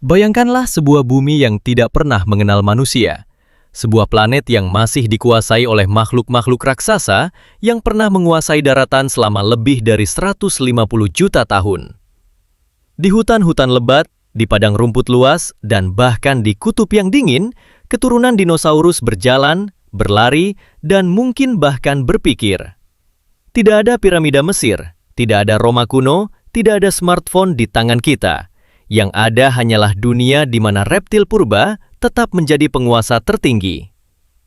Bayangkanlah sebuah bumi yang tidak pernah mengenal manusia. Sebuah planet yang masih dikuasai oleh makhluk-makhluk raksasa yang pernah menguasai daratan selama lebih dari 150 juta tahun. Di hutan-hutan lebat, di padang rumput luas, dan bahkan di kutub yang dingin, keturunan dinosaurus berjalan, berlari, dan mungkin bahkan berpikir. Tidak ada piramida Mesir, tidak ada Roma kuno, tidak ada smartphone di tangan kita. Yang ada hanyalah dunia di mana reptil purba tetap menjadi penguasa tertinggi.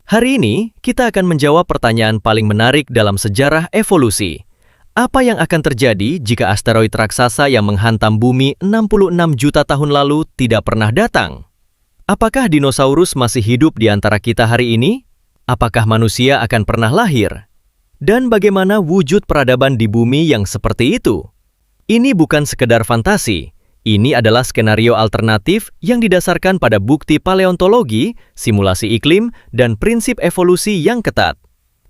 Hari ini, kita akan menjawab pertanyaan paling menarik dalam sejarah evolusi. Apa yang akan terjadi jika asteroid raksasa yang menghantam bumi 66 juta tahun lalu tidak pernah datang? Apakah dinosaurus masih hidup di antara kita hari ini? Apakah manusia akan pernah lahir? Dan bagaimana wujud peradaban di bumi yang seperti itu? Ini bukan sekedar fantasi. Ini adalah skenario alternatif yang didasarkan pada bukti paleontologi, simulasi iklim, dan prinsip evolusi yang ketat.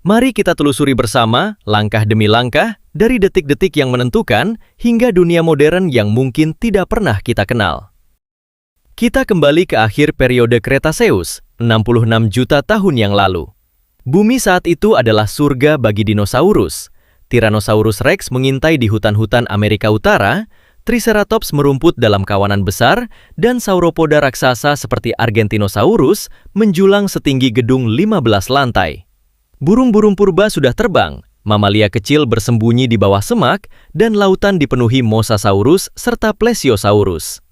Mari kita telusuri bersama, langkah demi langkah, dari detik-detik yang menentukan hingga dunia modern yang mungkin tidak pernah kita kenal. Kita kembali ke akhir periode Kretaseus, 66 juta tahun yang lalu. Bumi saat itu adalah surga bagi dinosaurus. Tyrannosaurus Rex mengintai di hutan-hutan Amerika Utara, Triceratops merumput dalam kawanan besar, dan sauropoda raksasa seperti Argentinosaurus menjulang setinggi gedung 15 lantai. Burung-burung purba sudah terbang, mamalia kecil bersembunyi di bawah semak, dan lautan dipenuhi Mosasaurus serta Plesiosaurus.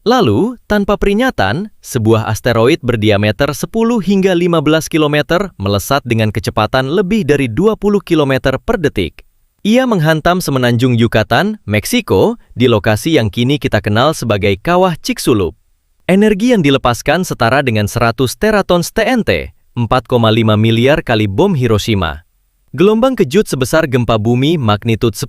Lalu, tanpa peringatan, sebuah asteroid berdiameter 10 hingga 15 km melesat dengan kecepatan lebih dari 20 km per detik. Ia menghantam semenanjung Yucatan, Meksiko, di lokasi yang kini kita kenal sebagai Kawah Chicxulub. Energi yang dilepaskan setara dengan 100 teratons TNT, 4,5 miliar kali bom Hiroshima. Gelombang kejut sebesar gempa bumi magnitud 10,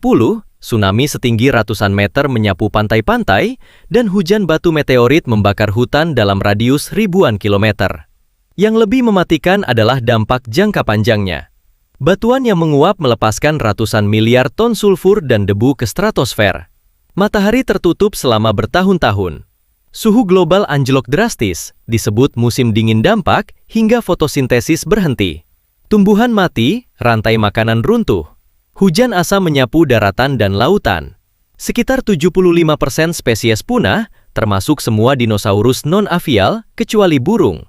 tsunami setinggi ratusan meter menyapu pantai-pantai, dan hujan batu meteorit membakar hutan dalam radius ribuan kilometer. Yang lebih mematikan adalah dampak jangka panjangnya. Batuan yang menguap melepaskan ratusan miliar ton sulfur dan debu ke stratosfer. Matahari tertutup selama bertahun-tahun. Suhu global anjlok drastis, disebut musim dingin dampak, hingga fotosintesis berhenti. Tumbuhan mati, rantai makanan runtuh. Hujan asam menyapu daratan dan lautan. Sekitar 75% spesies punah, termasuk semua dinosaurus non-avial, kecuali burung.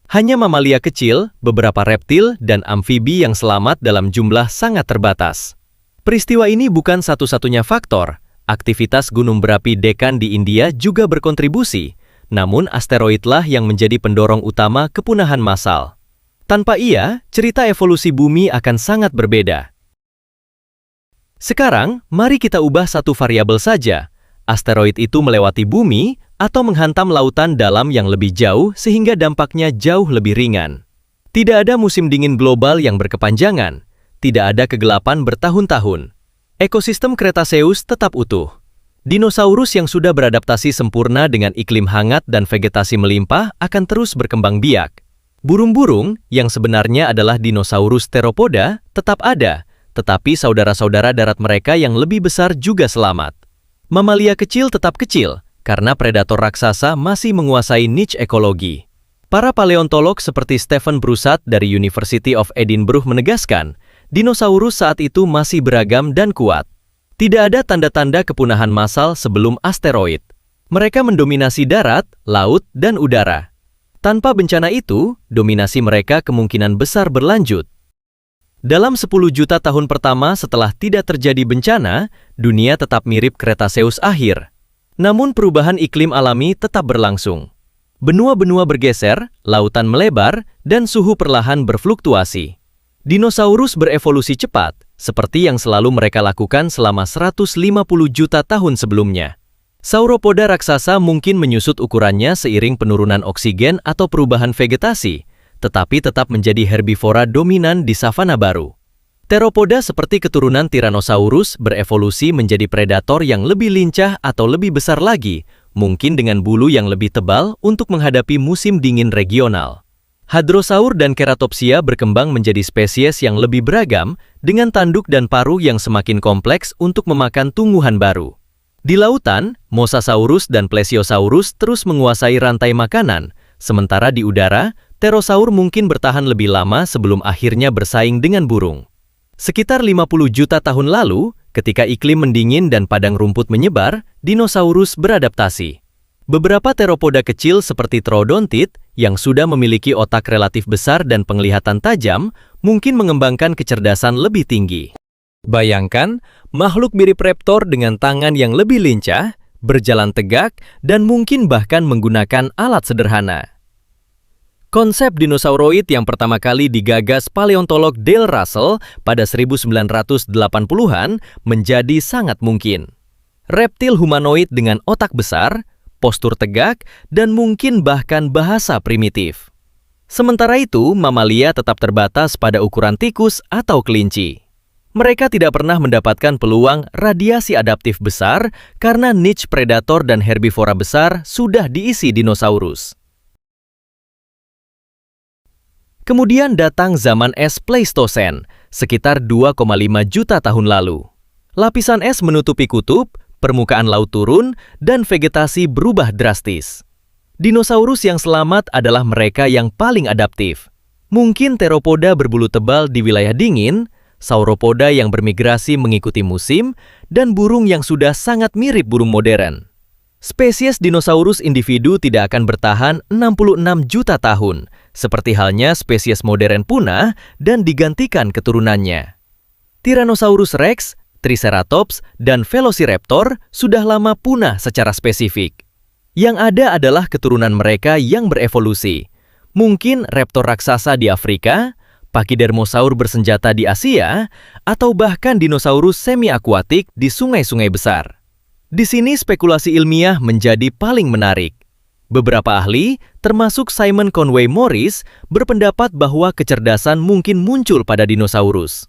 Hanya mamalia kecil, beberapa reptil, dan amfibi yang selamat dalam jumlah sangat terbatas. Peristiwa ini bukan satu-satunya faktor. Aktivitas gunung berapi Dekan di India juga berkontribusi, namun asteroidlah yang menjadi pendorong utama kepunahan massal. Tanpa ia, cerita evolusi bumi akan sangat berbeda. Sekarang, mari kita ubah satu variabel saja. Asteroid itu melewati bumi atau menghantam lautan dalam yang lebih jauh sehingga dampaknya jauh lebih ringan. Tidak ada musim dingin global yang berkepanjangan. Tidak ada kegelapan bertahun-tahun. Ekosistem Kretaseus tetap utuh. Dinosaurus yang sudah beradaptasi sempurna dengan iklim hangat dan vegetasi melimpah akan terus berkembang biak. Burung-burung, yang sebenarnya adalah dinosaurus theropoda, tetap ada, tetapi saudara-saudara darat mereka yang lebih besar juga selamat. Mamalia kecil tetap kecil, karena predator raksasa masih menguasai niche ekologi. Para paleontolog seperti Stephen Broussard dari University of Edinburgh menegaskan, dinosaurus saat itu masih beragam dan kuat. Tidak ada tanda-tanda kepunahan massal sebelum asteroid. Mereka mendominasi darat, laut, dan udara. Tanpa bencana itu, dominasi mereka kemungkinan besar berlanjut. Dalam 10 juta tahun pertama setelah tidak terjadi bencana, dunia tetap mirip Kretaseus akhir. Namun perubahan iklim alami tetap berlangsung. Benua-benua bergeser, lautan melebar, dan suhu perlahan berfluktuasi. Dinosaurus berevolusi cepat, seperti yang selalu mereka lakukan selama 150 juta tahun sebelumnya. Sauropoda raksasa mungkin menyusut ukurannya seiring penurunan oksigen atau perubahan vegetasi, tetapi tetap menjadi herbivora dominan di savana baru. Theropoda seperti keturunan Tyrannosaurus berevolusi menjadi predator yang lebih lincah atau lebih besar lagi, mungkin dengan bulu yang lebih tebal untuk menghadapi musim dingin regional. Hadrosaur dan Ceratopsia berkembang menjadi spesies yang lebih beragam, dengan tanduk dan paruh yang semakin kompleks untuk memakan tumbuhan baru. Di lautan, Mosasaurus dan Plesiosaurus terus menguasai rantai makanan, sementara di udara, pterosaur mungkin bertahan lebih lama sebelum akhirnya bersaing dengan burung. Sekitar 50 juta tahun lalu, ketika iklim mendingin dan padang rumput menyebar, dinosaurus beradaptasi. Beberapa teropoda kecil seperti Troodontid yang sudah memiliki otak relatif besar dan penglihatan tajam mungkin mengembangkan kecerdasan lebih tinggi. Bayangkan, makhluk mirip raptor dengan tangan yang lebih lincah, berjalan tegak, dan mungkin bahkan menggunakan alat sederhana. Konsep dinosauroid yang pertama kali digagas paleontolog Dale Russell pada 1980-an menjadi sangat mungkin. Reptil humanoid dengan otak besar, postur tegak, dan mungkin bahkan bahasa primitif. Sementara itu, mamalia tetap terbatas pada ukuran tikus atau kelinci. Mereka tidak pernah mendapatkan peluang radiasi adaptif besar karena niche predator dan herbivora besar sudah diisi dinosaurus. Kemudian datang zaman es Pleistosen, sekitar 2,5 juta tahun lalu. Lapisan es menutupi kutub, permukaan laut turun, dan vegetasi berubah drastis. Dinosaurus yang selamat adalah mereka yang paling adaptif. Mungkin teropoda berbulu tebal di wilayah dingin, sauropoda yang bermigrasi mengikuti musim, dan burung yang sudah sangat mirip burung modern. Spesies dinosaurus individu tidak akan bertahan 66 juta tahun, seperti halnya spesies modern punah dan digantikan keturunannya. Tyrannosaurus Rex, Triceratops, dan Velociraptor sudah lama punah secara spesifik. Yang ada adalah keturunan mereka yang berevolusi. Mungkin raptor raksasa di Afrika, Pachydermosaur bersenjata di Asia, atau bahkan dinosaurus semi-akuatik di sungai-sungai besar. Di sini spekulasi ilmiah menjadi paling menarik. Beberapa ahli, termasuk Simon Conway Morris, berpendapat bahwa kecerdasan mungkin muncul pada dinosaurus.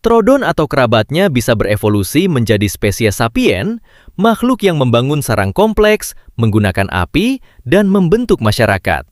Troodon atau kerabatnya bisa berevolusi menjadi spesies sapien, makhluk yang membangun sarang kompleks, menggunakan api, dan membentuk masyarakat.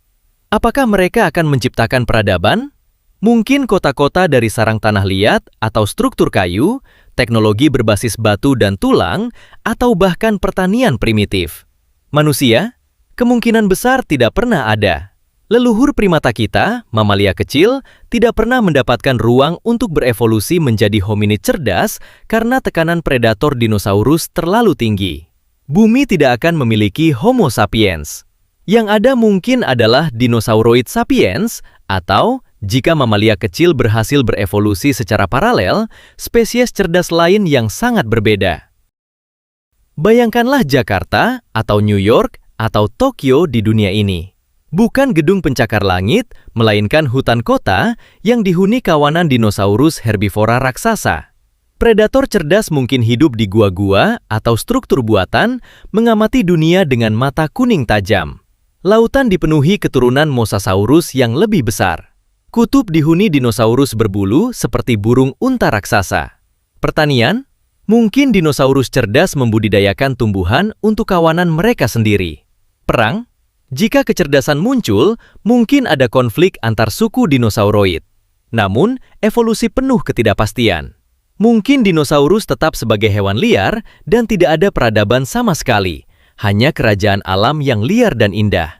Apakah mereka akan menciptakan peradaban? Mungkin kota-kota dari sarang tanah liat atau struktur kayu, teknologi berbasis batu dan tulang, atau bahkan pertanian primitif. Manusia? Kemungkinan besar tidak pernah ada. Leluhur primata kita, mamalia kecil, tidak pernah mendapatkan ruang untuk berevolusi menjadi hominid cerdas karena tekanan predator dinosaurus terlalu tinggi. Bumi tidak akan memiliki Homo sapiens. Yang ada mungkin adalah Dinosauroid sapiens, atau jika mamalia kecil berhasil berevolusi secara paralel, spesies cerdas lain yang sangat berbeda. Bayangkanlah Jakarta, atau New York, atau Tokyo di dunia ini. Bukan gedung pencakar langit, melainkan hutan kota yang dihuni kawanan dinosaurus herbivora raksasa. Predator cerdas mungkin hidup di gua-gua atau struktur buatan, mengamati dunia dengan mata kuning tajam. Lautan dipenuhi keturunan Mosasaurus yang lebih besar. Kutub dihuni dinosaurus berbulu seperti burung unta raksasa. Pertanian? Mungkin dinosaurus cerdas membudidayakan tumbuhan untuk kawanan mereka sendiri. Perang? Jika kecerdasan muncul, mungkin ada konflik antar suku dinosauroid. Namun, evolusi penuh ketidakpastian. Mungkin dinosaurus tetap sebagai hewan liar dan tidak ada peradaban sama sekali, hanya kerajaan alam yang liar dan indah.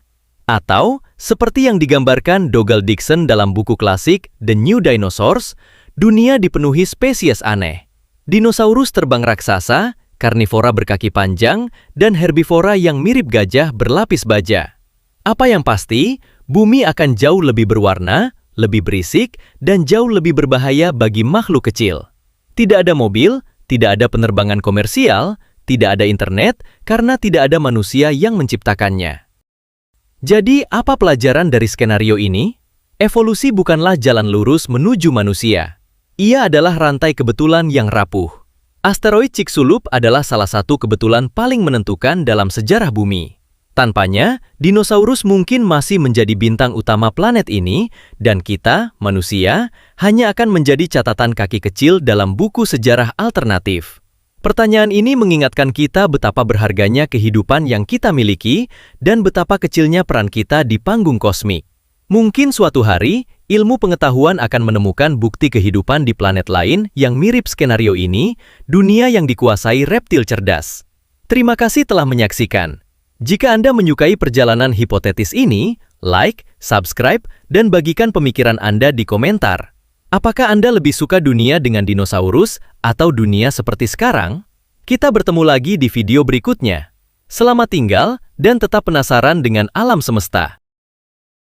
Atau, seperti yang digambarkan Dougal Dixon dalam buku klasik The New Dinosaurs, dunia dipenuhi spesies aneh. Dinosaurus terbang raksasa, karnivora berkaki panjang, dan herbivora yang mirip gajah berlapis baja. Apa yang pasti, bumi akan jauh lebih berwarna, lebih berisik, dan jauh lebih berbahaya bagi makhluk kecil. Tidak ada mobil, tidak ada penerbangan komersial, tidak ada internet, karena tidak ada manusia yang menciptakannya. Jadi, apa pelajaran dari skenario ini? Evolusi bukanlah jalan lurus menuju manusia. Ia adalah rantai kebetulan yang rapuh. Asteroid Chicxulub adalah salah satu kebetulan paling menentukan dalam sejarah bumi. Tanpanya, dinosaurus mungkin masih menjadi bintang utama planet ini, dan kita, manusia, hanya akan menjadi catatan kaki kecil dalam buku sejarah alternatif. Pertanyaan ini mengingatkan kita betapa berharganya kehidupan yang kita miliki dan betapa kecilnya peran kita di panggung kosmik. Mungkin suatu hari, ilmu pengetahuan akan menemukan bukti kehidupan di planet lain yang mirip skenario ini, dunia yang dikuasai reptil cerdas. Terima kasih telah menyaksikan. Jika Anda menyukai perjalanan hipotetis ini, like, subscribe, dan bagikan pemikiran Anda di komentar. Apakah Anda lebih suka dunia dengan dinosaurus atau dunia seperti sekarang? Kita bertemu lagi di video berikutnya. Selamat tinggal dan tetap penasaran dengan alam semesta.